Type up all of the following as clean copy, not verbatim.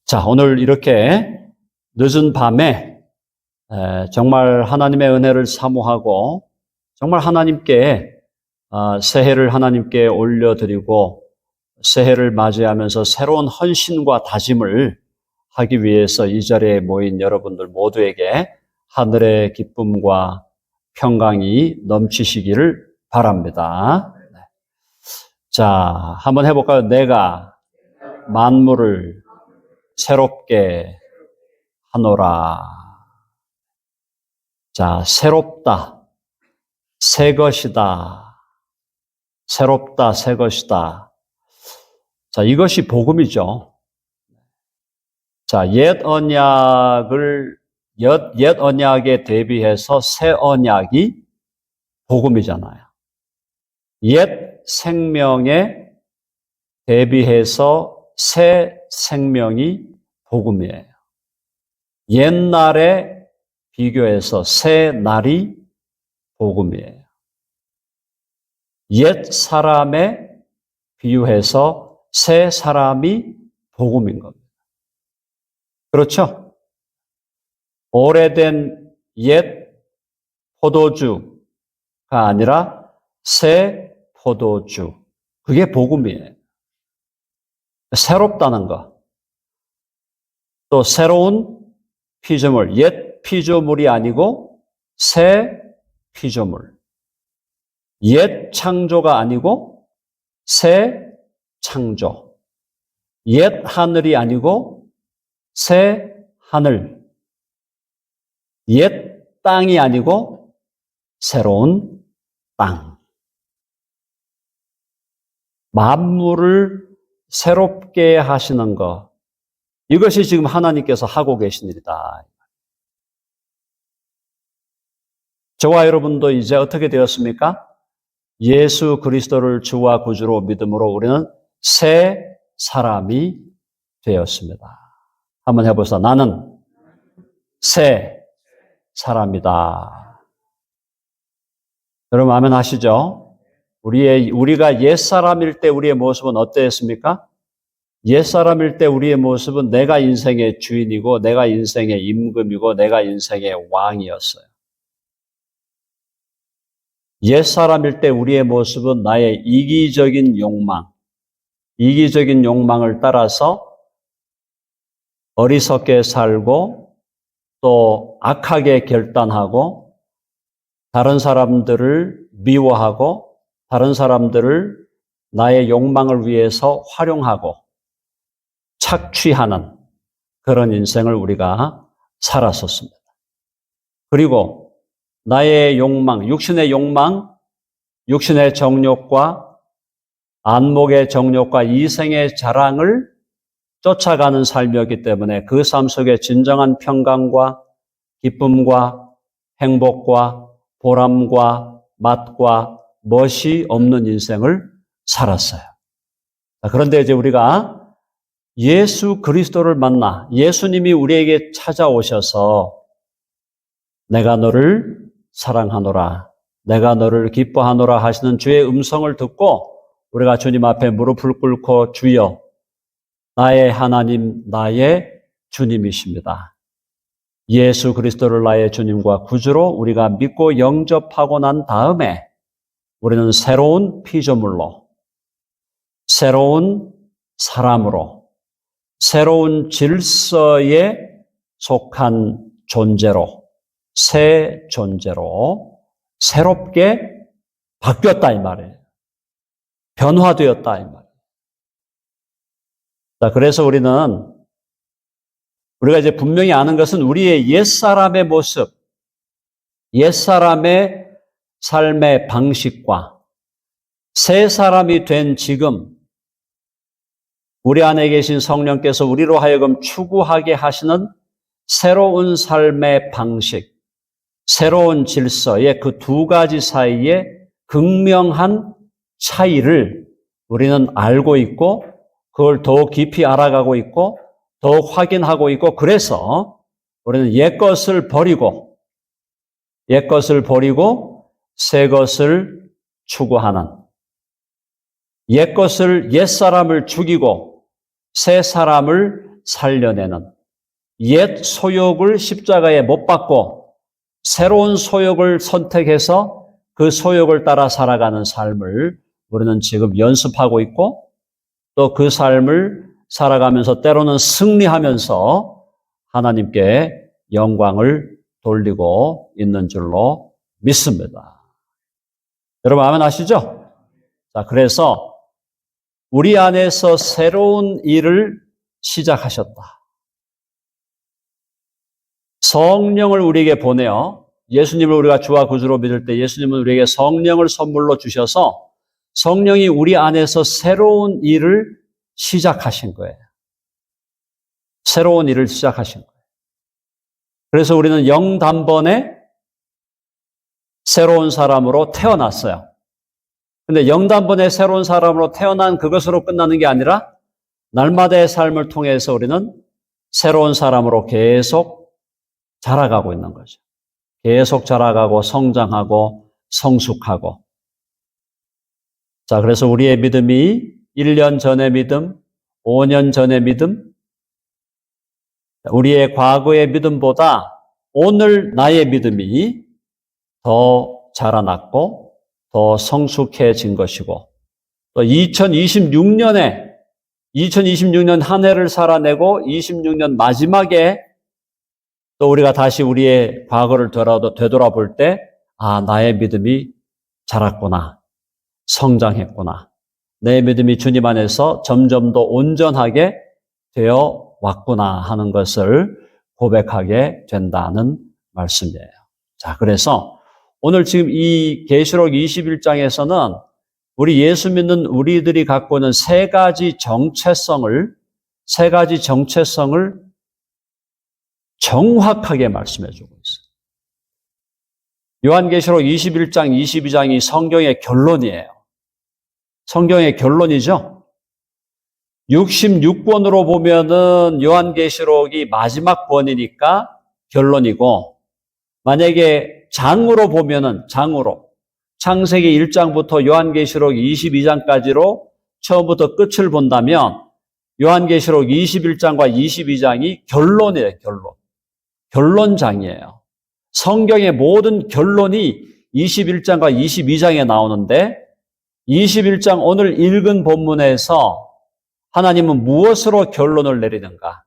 자, 오늘 이렇게 늦은 밤에 정말 하나님의 은혜를 사모하고 정말 하나님께 새해를 하나님께 올려드리고 새해를 맞이하면서 새로운 헌신과 다짐을 하기 위해서 이 자리에 모인 여러분들 모두에게 하늘의 기쁨과 평강이 넘치시기를 바랍니다. 자, 한번 해볼까요? 내가 만물을 새롭게 하노라. 자, 새롭다, 새 것이다, 새롭다, 새 것이다. 자, 이것이 복음이죠. 자, 옛 언약에 대비해서 새 언약이 복음이잖아요. 옛 생명에 대비해서 새 생명이 복음이에요. 옛날에 비교해서 새 날이 복음이에요. 옛 사람에 비유해서 새 사람이 복음인 겁니다. 그렇죠? 오래된 옛 포도주가 아니라 새 포도주. 그게 복음이에요. 새롭다는 것. 또 새로운 피조물, 옛 피조물이 아니고 새 피조물. 옛 창조가 아니고 새 창조. 옛 하늘이 아니고 새 하늘. 옛 땅이 아니고 새로운 땅. 만물을 새롭게 하시는 것. 이것이 지금 하나님께서 하고 계신 일이다. 저와 여러분도 이제 어떻게 되었습니까? 예수 그리스도를 주와 구주로 믿음으로 우리는 새 사람이 되었습니다. 한번 해보세요. 나는 새 사람이다. 여러분 아멘 하시죠? 우리가 옛사람일 때 우리의 모습은 어땠습니까? 옛사람일 때 우리의 모습은 내가 인생의 주인이고 내가 인생의 임금이고 내가 인생의 왕이었어요. 옛사람일 때 우리의 모습은 나의 이기적인 욕망을 따라서 어리석게 살고 또 악하게 결단하고 다른 사람들을 미워하고 다른 사람들을 나의 욕망을 위해서 활용하고 착취하는 그런 인생을 우리가 살았었습니다. 그리고 나의 욕망, 육신의 욕망, 육신의 정욕과 안목의 정욕과 이생의 자랑을 쫓아가는 삶이었기 때문에 그 삶 속에 진정한 평강과 기쁨과 행복과 보람과 맛과 멋이 없는 인생을 살았어요. 그런데 이제 우리가 예수 그리스도를 만나 예수님이 우리에게 찾아오셔서 내가 너를 사랑하노라, 내가 너를 기뻐하노라 하시는 주의 음성을 듣고 우리가 주님 앞에 무릎을 꿇고 주여, 나의 하나님, 나의 주님이십니다. 예수 그리스도를 나의 주님과 구주로 우리가 믿고 영접하고 난 다음에 우리는 새로운 피조물로, 새로운 사람으로, 새로운 질서에 속한 존재로, 새 존재로 새롭게 바뀌었다 이 말이에요. 변화되었다 이 말이에요. 자, 그래서 우리가 이제 분명히 아는 것은 우리의 옛사람의 모습, 옛사람의 삶의 방식과 새 사람이 된 지금 우리 안에 계신 성령께서 우리로 하여금 추구하게 하시는 새로운 삶의 방식, 새로운 질서의 그 두 가지 사이에 극명한 차이를 우리는 알고 있고 그걸 더 깊이 알아가고 있고 더 확인하고 있고 그래서 우리는 옛것을 버리고 새 것을 추구하는 옛것을 옛사람을 죽이고 새 사람을 살려내는, 옛 소욕을 십자가에 못 박고 새로운 소욕을 선택해서 그 소욕을 따라 살아가는 삶을 우리는 지금 연습하고 있고, 또 그 삶을 살아가면서 때로는 승리하면서 하나님께 영광을 돌리고 있는 줄로 믿습니다. 여러분 아멘 하시죠? 자, 그래서 우리 안에서 새로운 일을 시작하셨다. 성령을 우리에게 보내어 예수님을 우리가 주와 구주로 믿을 때 예수님은 우리에게 성령을 선물로 주셔서 성령이 우리 안에서 새로운 일을 시작하신 거예요. 새로운 일을 시작하신 거예요. 그래서 우리는 영단번에 새로운 사람으로 태어났어요. 근데 영단번에 새로운 사람으로 태어난 그것으로 끝나는 게 아니라 날마다의 삶을 통해서 우리는 새로운 사람으로 계속 자라가고 있는 거죠. 계속 자라가고 성장하고 성숙하고. 자, 그래서 우리의 믿음이 1년 전의 믿음, 5년 전의 믿음, 우리의 과거의 믿음보다 오늘 나의 믿음이 더 자라났고 더 성숙해진 것이고, 또 2026년 한 해를 살아내고 26년 마지막에 또 우리가 다시 우리의 과거를 되돌아볼 때, 아, 나의 믿음이 자랐구나, 성장했구나, 내 믿음이 주님 안에서 점점 더 온전하게 되어 왔구나 하는 것을 고백하게 된다는 말씀이에요. 자, 그래서 오늘 지금 이 계시록 21장에서는 우리 예수 믿는 우리들이 갖고 있는 세 가지 정체성을 정확하게 말씀해 주고 있어요. 요한계시록 21장, 22장이 성경의 결론이에요. 성경의 결론이죠. 66권으로 보면은 요한계시록이 마지막 권이니까 결론이고, 만약에 장으로 보면은 창세기 1장부터 요한계시록 22장까지로 처음부터 끝을 본다면 요한계시록 21장과 22장이 결론이에요. 결론장이에요. 성경의 모든 결론이 21장과 22장에 나오는데 21장 오늘 읽은 본문에서 하나님은 무엇으로 결론을 내리는가?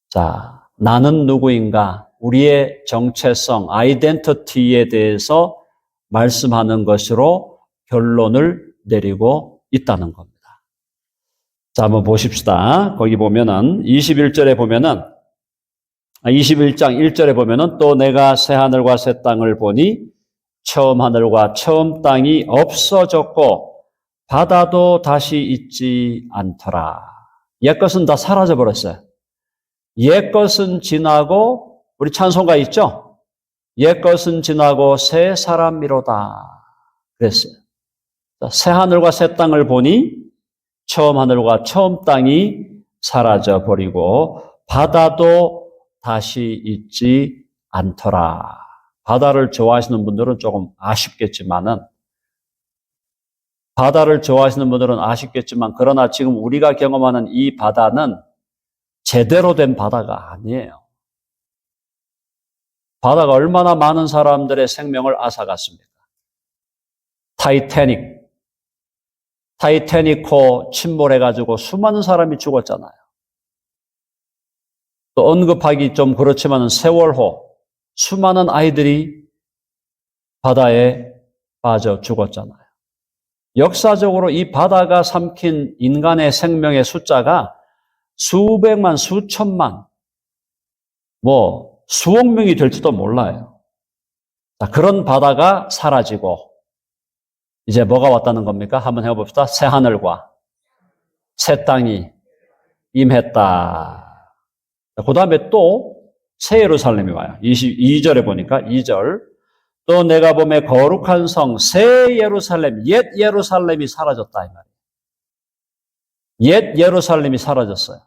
자, 나는 누구인가? 우리의 정체성, 아이덴티티에 대해서 말씀하는 것으로 결론을 내리고 있다는 겁니다. 자, 한번 보십시다. 거기 보면은 21절에 보면은 21장 1절에 보면은 또 내가 새 하늘과 새 땅을 보니 처음 하늘과 처음 땅이 없어졌고 바다도 다시 있지 않더라. 옛것은 다 사라져 버렸어요. 옛것은 지나고, 우리 찬송가 있죠? 옛것은 지나고 새 사람이로다 그랬어요. 새 하늘과 새 땅을 보니 처음 하늘과 처음 땅이 사라져 버리고 바다도 다시 있지 않더라. 바다를 좋아하시는 분들은 조금 아쉽겠지만 그러나 지금 우리가 경험하는 이 바다는 제대로 된 바다가 아니에요. 바다가 얼마나 많은 사람들의 생명을 앗아갔습니까? 타이타닉호 침몰해가지고 수많은 사람이 죽었잖아요. 또 언급하기 좀 그렇지만 세월호, 수많은 아이들이 바다에 빠져 죽었잖아요. 역사적으로 이 바다가 삼킨 인간의 생명의 숫자가 수백만, 수천만, 수억 명이 될지도 몰라요. 자, 그런 바다가 사라지고 이제 뭐가 왔다는 겁니까? 한번 해봅시다. 새 하늘과 새 땅이 임했다. 그 다음에 또 새 예루살렘이 와요. 22절에 보니까 2절. 또 내가 보매 거룩한 성 새 예루살렘, 옛 예루살렘이 사라졌다 이 말이에요. 옛 예루살렘이 사라졌어요.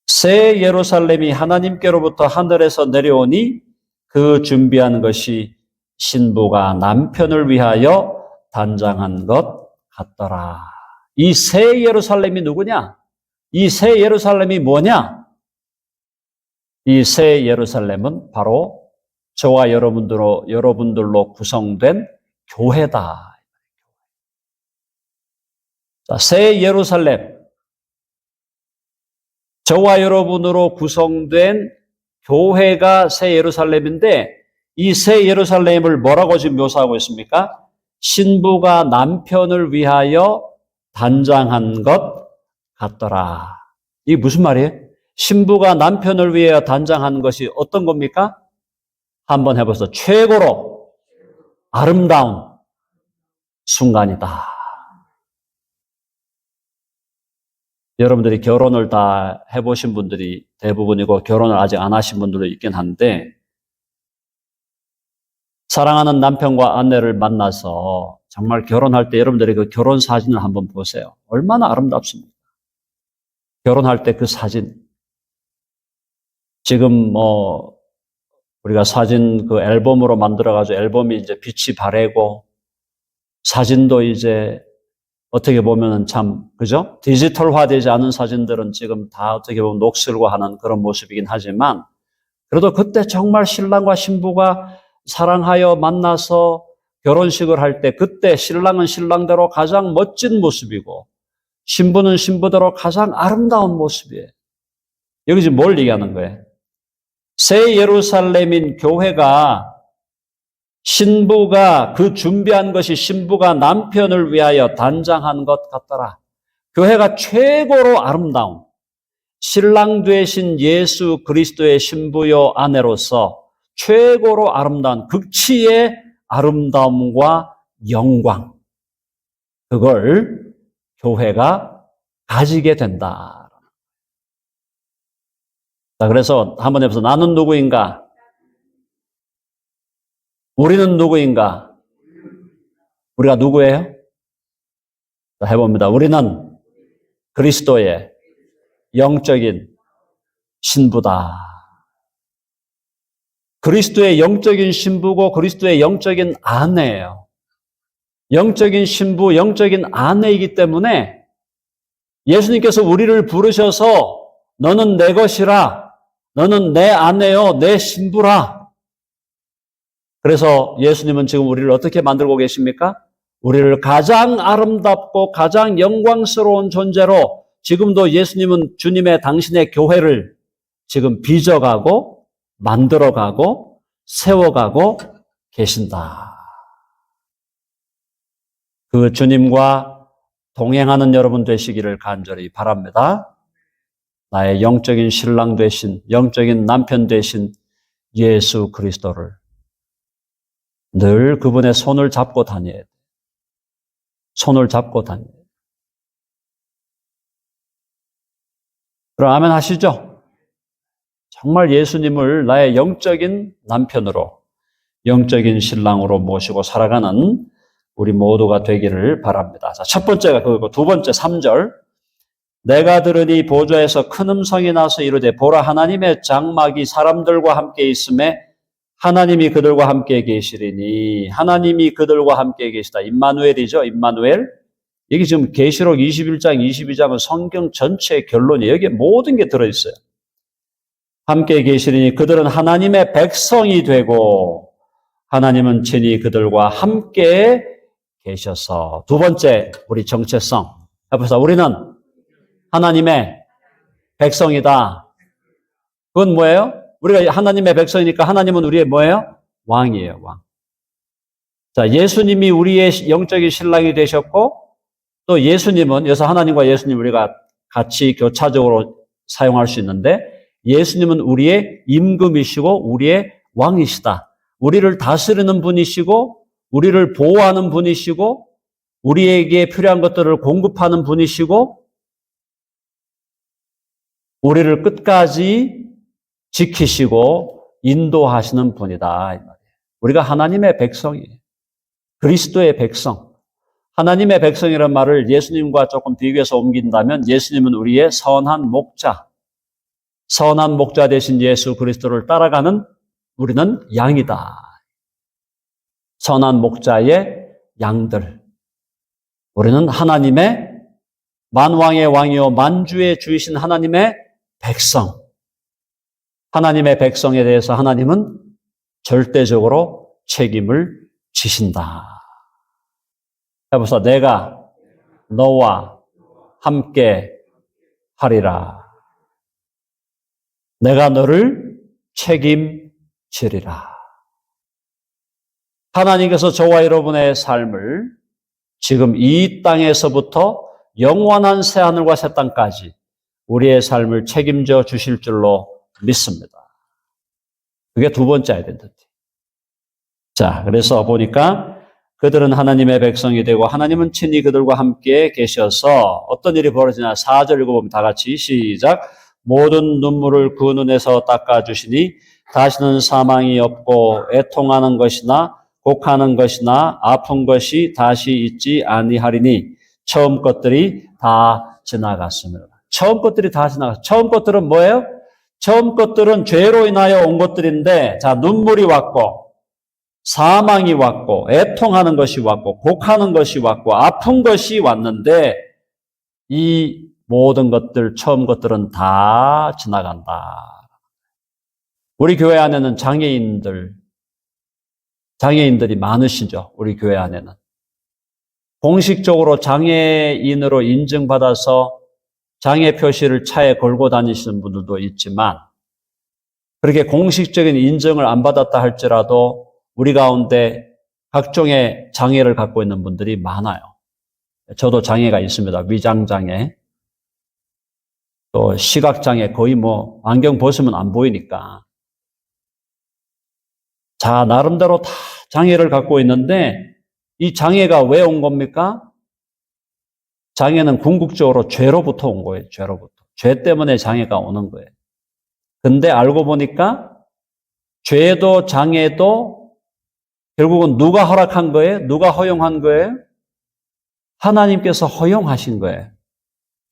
새 예루살렘이 하나님께로부터 하늘에서 내려오니 그 준비한 것이 신부가 남편을 위하여 단장한 것 같더라. 이 새 예루살렘이 누구냐? 이 새 예루살렘이 뭐냐? 이 새 예루살렘은 바로 저와 여러분들로 구성된 교회다. 자, 새 예루살렘, 저와 여러분으로 구성된 교회가 새 예루살렘인데 이 새 예루살렘을 뭐라고 지금 묘사하고 있습니까? 신부가 남편을 위하여 단장한 것 같더라. 이게 무슨 말이에요? 신부가 남편을 위하여 단장한 것이 어떤 겁니까? 한번 해보세요. 최고로 아름다운 순간이다. 여러분들이 결혼을 다 해보신 분들이 대부분이고 결혼을 아직 안 하신 분들도 있긴 한데 사랑하는 남편과 아내를 만나서 정말 결혼할 때 여러분들이 그 결혼 사진을 한번 보세요. 얼마나 아름답습니까? 결혼할 때 그 사진. 지금 우리가 사진 그 앨범으로 만들어가지고 앨범이 이제 빛이 바래고 사진도 이제 어떻게 보면은 참, 그죠? 디지털화 되지 않은 사진들은 지금 다 어떻게 보면 녹슬고하는 그런 모습이긴 하지만 그래도 그때 정말 신랑과 신부가 사랑하여 만나서 결혼식을 할 때 그때 신랑은 신랑대로 가장 멋진 모습이고 신부는 신부대로 가장 아름다운 모습이에요. 여기 지금 뭘 얘기하는 거예요? 새 예루살렘인 교회가 신부가 그 준비한 것이 신부가 남편을 위하여 단장한 것 같더라. 교회가 최고로 아름다운 신랑 되신 예수 그리스도의 신부요 아내로서 최고로 아름다운 극치의 아름다움과 영광 그걸 교회가 가지게 된다. 자, 그래서 한번 해보세요. 나는 누구인가? 우리는 누구인가? 우리가 누구예요? 자, 해봅니다. 우리는 그리스도의 영적인 신부다. 그리스도의 영적인 신부고 그리스도의 영적인 아내예요. 영적인 신부, 영적인 아내이기 때문에 예수님께서 우리를 부르셔서 너는 내 것이라, 너는 내 아내요, 내 신부라. 그래서 예수님은 지금 우리를 어떻게 만들고 계십니까? 우리를 가장 아름답고 가장 영광스러운 존재로 지금도 예수님은 주님의 당신의 교회를 지금 빚어가고 만들어가고 세워가고 계신다. 그 주님과 동행하는 여러분 되시기를 간절히 바랍니다. 나의 영적인 신랑 되신, 영적인 남편 되신 예수 그리스도를 늘 그분의 손을 잡고 다녀야 돼. 손을 잡고 다녀야 돼. 그럼 아멘 하시죠? 정말 예수님을 나의 영적인 남편으로, 영적인 신랑으로 모시고 살아가는 우리 모두가 되기를 바랍니다. 자, 첫 번째가 그거고 두 번째 3절. 내가 들으니 보좌에서 큰 음성이 나서 이르되 보라 하나님의 장막이 사람들과 함께 있음에 하나님이 그들과 함께 계시리니 하나님이 그들과 함께 계시다. 임마누엘이죠. 임마누엘. 여기 지금 계시록 21장, 22장은 성경 전체의 결론이 여기에 모든 게 들어있어요. 함께 계시리니 그들은 하나님의 백성이 되고 하나님은 친히 그들과 함께 계셔서. 두 번째 우리 정체성. 해보세요. 우리는 하나님의 백성이다. 그건 뭐예요? 우리가 하나님의 백성이니까 하나님은 우리의 뭐예요? 왕이에요, 왕. 자, 예수님이 우리의 영적인 신랑이 되셨고 또 예수님은, 여기서 하나님과 예수님 우리가 같이 교차적으로 사용할 수 있는데 예수님은 우리의 임금이시고 우리의 왕이시다. 우리를 다스리는 분이시고 우리를 보호하는 분이시고 우리에게 필요한 것들을 공급하는 분이시고 우리를 끝까지 지키시고 인도하시는 분이다. 우리가 하나님의 백성이에요. 그리스도의 백성. 하나님의 백성이라는 말을 예수님과 조금 비교해서 옮긴다면 예수님은 우리의 선한 목자. 선한 목자 되신 예수 그리스도를 따라가는 우리는 양이다. 선한 목자의 양들. 우리는 하나님의 만왕의 왕이요 만주의 주이신 하나님의 백성. 하나님의 백성에 대해서 하나님은 절대적으로 책임을 지신다. 해보자. 내가 너와 함께 하리라. 내가 너를 책임지리라. 하나님께서 저와 여러분의 삶을 지금 이 땅에서부터 영원한 새하늘과 새 땅까지 우리의 삶을 책임져 주실 줄로 믿습니다. 그게 두 번째 아이덴티티. 자, 그래서 보니까 그들은 하나님의 백성이 되고 하나님은 친히 그들과 함께 계셔서 어떤 일이 벌어지나 4절 읽어보면 다 같이 시작. 모든 눈물을 그 눈에서 닦아주시니 다시는 사망이 없고 애통하는 것이나 곡하는 것이나 아픈 것이 다시 있지 아니하리니 처음 것들이 다 지나갔습니다. 처음 것들이 다 지나갔어요. 처음 것들은 뭐예요? 처음 것들은 죄로 인하여 온 것들인데, 자, 눈물이 왔고, 사망이 왔고, 애통하는 것이 왔고, 곡하는 것이 왔고, 아픈 것이 왔는데, 이 모든 것들, 처음 것들은 다 지나간다. 우리 교회 안에는 장애인들이 많으시죠. 우리 교회 안에는. 공식적으로 장애인으로 인증받아서 장애 표시를 차에 걸고 다니시는 분들도 있지만 그렇게 공식적인 인정을 안 받았다 할지라도 우리 가운데 각종의 장애를 갖고 있는 분들이 많아요. 저도 장애가 있습니다. 위장장애, 또 시각장애, 거의 안경 벗으면 안 보이니까. 자, 나름대로 다 장애를 갖고 있는데 이 장애가 왜 온 겁니까? 장애는 궁극적으로 죄로부터 온 거예요. 죄로부터. 죄 때문에 장애가 오는 거예요. 근데 알고 보니까 죄도 장애도 결국은 누가 허락한 거예요? 누가 허용한 거예요? 하나님께서 허용하신 거예요.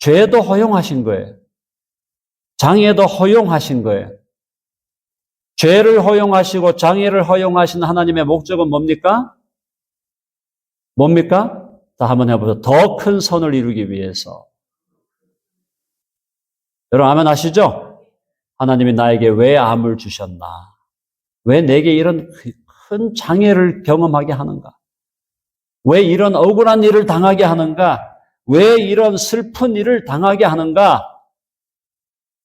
죄도 허용하신 거예요. 장애도 허용하신 거예요. 죄를 허용하시고 장애를 허용하신 하나님의 목적은 뭡니까? 뭡니까? 다 한번 해보세요. 더 큰 선을 이루기 위해서. 여러분 아멘 하시죠? 하나님이 나에게 왜 암을 주셨나? 왜 내게 이런 큰 장애를 경험하게 하는가? 왜 이런 억울한 일을 당하게 하는가? 왜 이런 슬픈 일을 당하게 하는가?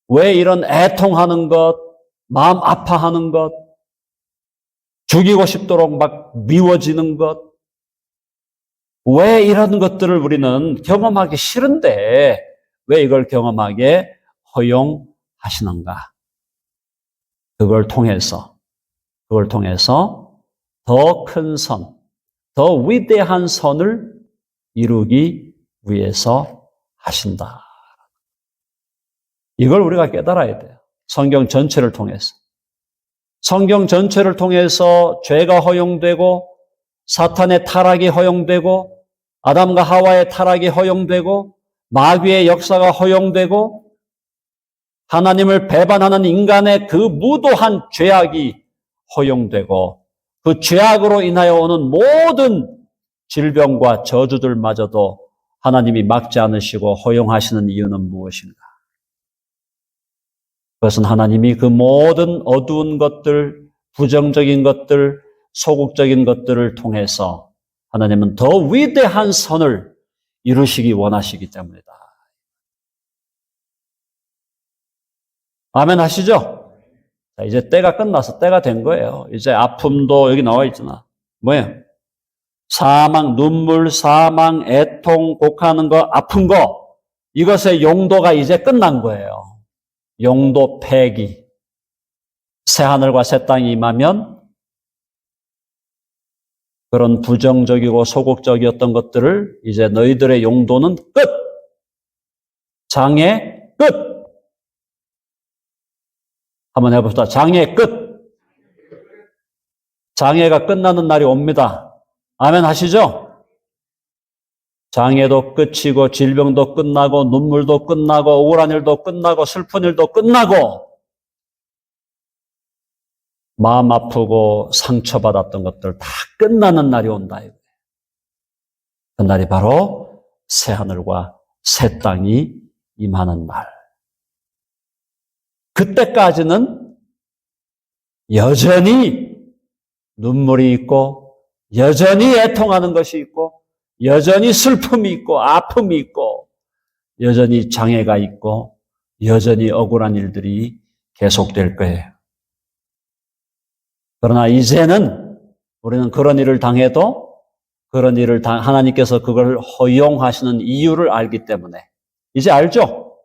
왜 이런 애통하는 것, 마음 아파하는 것, 죽이고 싶도록 막 미워지는 것, 왜 이런 것들을 우리는 경험하기 싫은데 왜 이걸 경험하게 허용하시는가? 그걸 통해서 더 큰 선, 더 위대한 선을 이루기 위해서 하신다. 이걸 우리가 깨달아야 돼요. 성경 전체를 통해서. 성경 전체를 통해서 죄가 허용되고 사탄의 타락이 허용되고 아담과 하와의 타락이 허용되고 마귀의 역사가 허용되고 하나님을 배반하는 인간의 그 무도한 죄악이 허용되고 그 죄악으로 인하여 오는 모든 질병과 저주들마저도 하나님이 막지 않으시고 허용하시는 이유는 무엇인가? 그것은 하나님이 그 모든 어두운 것들, 부정적인 것들, 소극적인 것들을 통해서 하나님은 더 위대한 선을 이루시기 원하시기 때문이다. 아멘 하시죠? 자, 이제 때가 끝나서 때가 된 거예요. 이제 아픔도 여기 나와 있잖아. 뭐예요? 사망, 눈물, 사망, 애통, 곡하는 거, 아픈 거, 이것의 용도가 이제 끝난 거예요. 용도 폐기. 새하늘과 새 땅이 임하면 그런 부정적이고 소극적이었던 것들을 이제 너희들의 용도는 끝! 장애 끝! 한번 해봅시다. 장애 끝! 장애가 끝나는 날이 옵니다. 아멘 하시죠? 장애도 끝이고 질병도 끝나고 눈물도 끝나고 억울한 일도 끝나고 슬픈 일도 끝나고 마음 아프고 상처받았던 것들 다 끝나는 날이 온다. 그 날이 바로 새하늘과 새 땅이 임하는 날. 그때까지는 여전히 눈물이 있고, 여전히 애통하는 것이 있고, 여전히 슬픔이 있고, 아픔이 있고, 여전히 장애가 있고, 여전히 억울한 일들이 계속될 거예요. 그러나 이제는 우리는 그런 일을 당해도 그런 일을 하나님께서 그걸 허용하시는 이유를 알기 때문에 이제 알죠?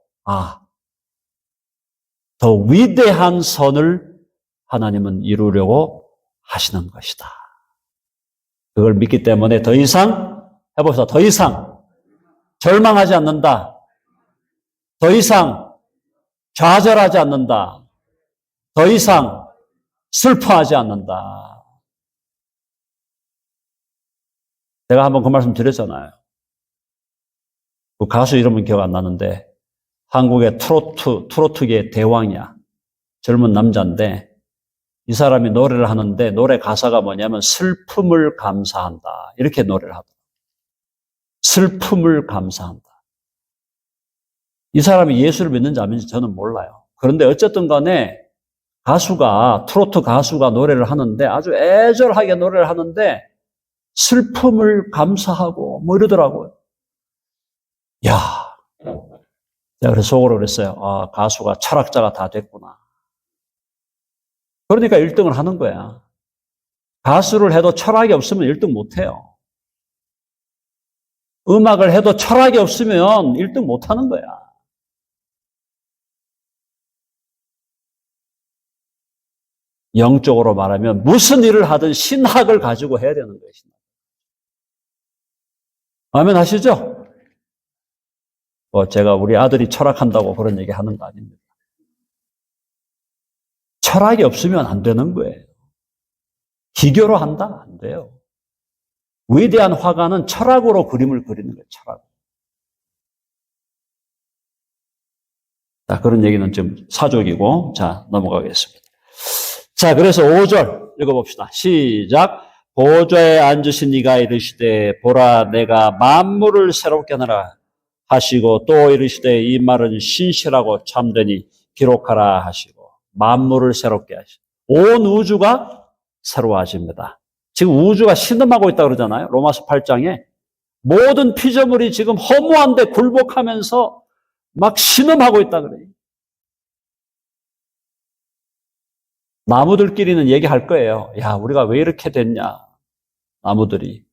더 위대한 선을 하나님은 이루려고 하시는 것이다. 그걸 믿기 때문에 더 이상 해봅시다. 더 이상 절망하지 않는다. 더 이상 좌절하지 않는다. 더 이상 슬퍼하지 않는다. 제가 한번 그 말씀 드렸잖아요. 그 가수 이름은 기억 안 나는데 한국의 트로트계의 대왕이야. 젊은 남자인데 이 사람이 노래를 하는데 노래 가사가 뭐냐면 슬픔을 감사한다. 이렇게 노래를 하더라고요. 슬픔을 감사한다. 이 사람이 예수를 믿는지 안 믿는지 저는 몰라요. 그런데 어쨌든 간에 트로트 가수가 노래를 하는데 아주 애절하게 노래를 하는데 슬픔을 감사하고 뭐 이러더라고요. 야, 제가 그래서 속으로 그랬어요. 가수가 철학자가 다 됐구나. 그러니까 1등을 하는 거야. 가수를 해도 철학이 없으면 1등 못 해요. 음악을 해도 철학이 없으면 1등 못 하는 거야. 영적으로 말하면 무슨 일을 하든 신학을 가지고 해야 되는 거예요. 아멘 하시죠? 제가 우리 아들이 철학한다고 그런 얘기 하는 거 아닙니다. 철학이 없으면 안 되는 거예요. 기교로 한다? 안 돼요. 위대한 화가는 철학으로 그림을 그리는 거예요. 철학. 자, 그런 얘기는 좀 사족이고, 자, 넘어가겠습니다. 자, 그래서 5절 읽어봅시다. 시작. 보좌에 앉으신 이가 이르시되 보라 내가 만물을 새롭게 하느라 하시고 또 이르시되 이 말은 신실하고 참되니 기록하라 하시고 만물을 새롭게 하시고 온 우주가 새로워집니다. 지금 우주가 신음하고 있다고 그러잖아요. 로마서 8장에 모든 피조물이 지금 허무한데 굴복하면서 막 신음하고 있다 그래요. 나무들끼리는 얘기할 거예요. 야, 우리가 왜 이렇게 됐냐. 나무들이.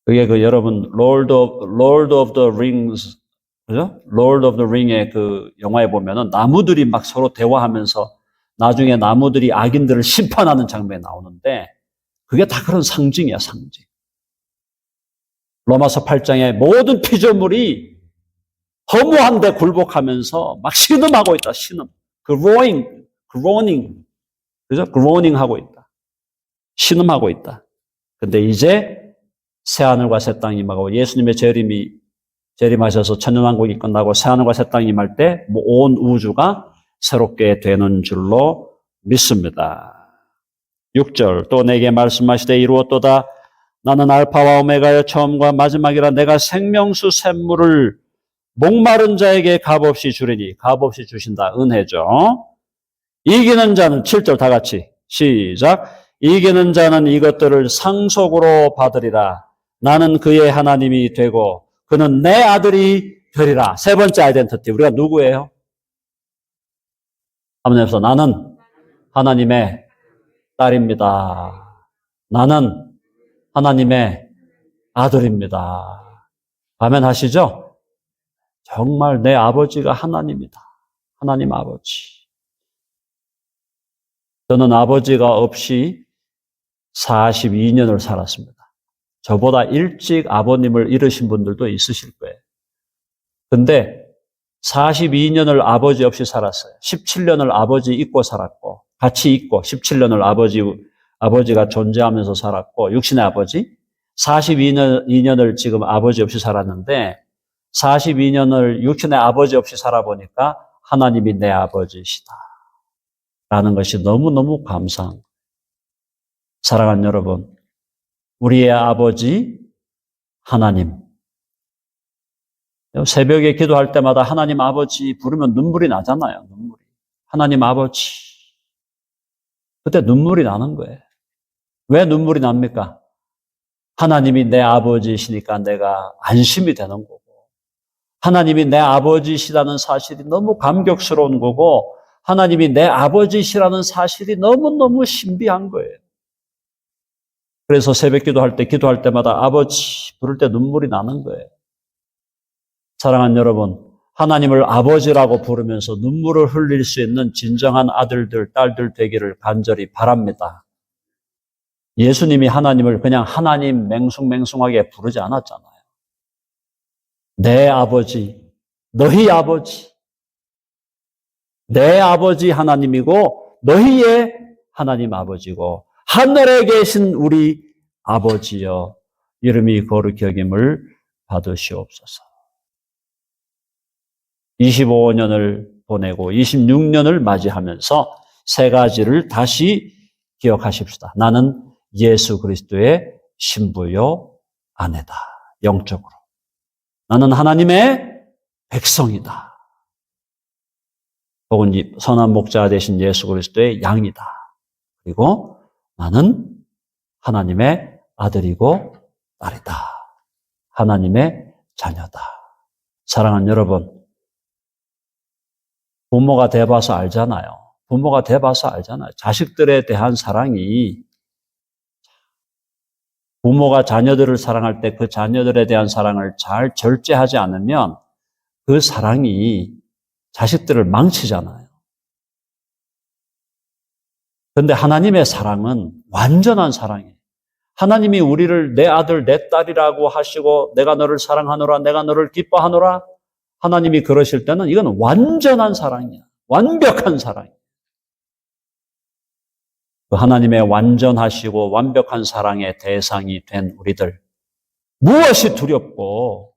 그게 여러분, Lord of the Rings, 그죠? Lord of the Ring의 그 영화에 보면은 나무들이 막 서로 대화하면서 나중에 나무들이 악인들을 심판하는 장면이 나오는데 그게 다 그런 상징이야, 상징. 로마서 8장에 모든 피조물이 허무한데 굴복하면서 막 신음하고 있다, 신음. groaning, 그죠? groaning 하고 있다. 신음하고 있다. 근데 이제 새하늘과 새 땅이 임하고 예수님의 재림하셔서 천년왕국이 끝나고 새하늘과 새 땅이 임할 때 온 우주가 새롭게 되는 줄로 믿습니다. 6절 또 내게 말씀하시되 이루었도다. 나는 알파와 오메가여 처음과 마지막이라. 내가 생명수 샘물을 목마른 자에게 값없이 주리니. 값없이 주신다. 은혜죠. 이기는 자는 7절 다 같이 시작. 이기는 자는 이것들을 상속으로 받으리라. 나는 그의 하나님이 되고 그는 내 아들이 되리라. 세 번째 아이덴티티. 우리가 누구예요? 한번 해서 나는 하나님의 딸입니다. 나는 하나님의 아들입니다. 아멘 하시죠? 정말 내 아버지가 하나님이다. 하나님 아버지. 저는 아버지가 없이 42년을 살았습니다. 저보다 일찍 아버님을 잃으신 분들도 있으실 거예요. 근데 42년을 아버지 없이 살았어요. 17년을 아버지 잊고 살았고, 같이 잊고, 17년을 아버지가 존재하면서 살았고, 육신의 아버지. 42년을 지금 아버지 없이 살았는데, 42년을 육신의 아버지 없이 살아보니까 하나님이 내 아버지시다. 라는 것이 너무너무 감사한 거예요. 사랑하는 여러분, 우리의 아버지 하나님, 새벽에 기도할 때마다 하나님 아버지 부르면 눈물이 나잖아요. 눈물이. 하나님 아버지. 그때 눈물이 나는 거예요. 왜 눈물이 납니까? 하나님이 내 아버지이시니까 내가 안심이 되는 거고, 하나님이 내 아버지시라는 사실이 너무 감격스러운 거고, 하나님이 내 아버지시라는 사실이 너무너무 신비한 거예요. 그래서 새벽 기도할 때마다 아버지 부를 때 눈물이 나는 거예요. 사랑하는 여러분, 하나님을 아버지라고 부르면서 눈물을 흘릴 수 있는 진정한 아들들, 딸들 되기를 간절히 바랍니다. 예수님이 하나님을 그냥 하나님 맹숭맹숭하게 부르지 않았잖아요. 내 아버지, 너희 아버지, 내 아버지 하나님이고 너희의 하나님 아버지고 하늘에 계신 우리 아버지여 이름이 거룩히 여김을 받으시옵소서. 25년을 보내고 26년을 맞이하면서 세 가지를 다시 기억하십시다. 나는 예수 그리스도의 신부요 아내다. 영적으로. 나는 하나님의 백성이다. 혹은 선한 목자가 되신 예수 그리스도의 양이다. 그리고 나는 하나님의 아들이고 딸이다. 하나님의 자녀다. 사랑하는 여러분, 부모가 돼봐서 알잖아요. 부모가 돼봐서 알잖아요. 자식들에 대한 사랑이, 부모가 자녀들을 사랑할 때 그 자녀들에 대한 사랑을 잘 절제하지 않으면 그 사랑이 자식들을 망치잖아요. 그런데 하나님의 사랑은 완전한 사랑이에요. 하나님이 우리를 내 아들, 내 딸이라고 하시고 내가 너를 사랑하노라, 내가 너를 기뻐하노라 하나님이 그러실 때는 이건 완전한 사랑이야. 완벽한 사랑이야. 그 하나님의 완전하시고 완벽한 사랑의 대상이 된 우리들, 무엇이 두렵고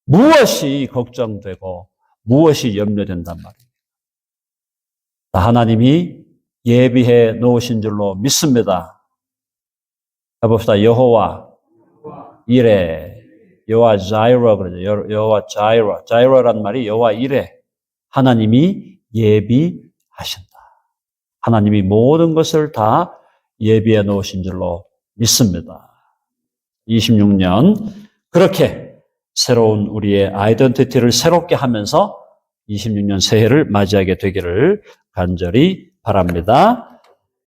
무엇이 걱정되고 무엇이 염려된단 말이에요. 하나님이 예비해 놓으신 줄로 믿습니다. 해봅시다. 여호와 이레, 여호와 자이라 그러죠. 여호와 자이라. 자이라란 말이 여호와 이레. 하나님이 예비하신다. 하나님이 모든 것을 다 예비해 놓으신 줄로 믿습니다. 26년 그렇게 새로운 우리의 아이덴티티를 새롭게 하면서 26년 새해를 맞이하게 되기를 간절히 바랍니다.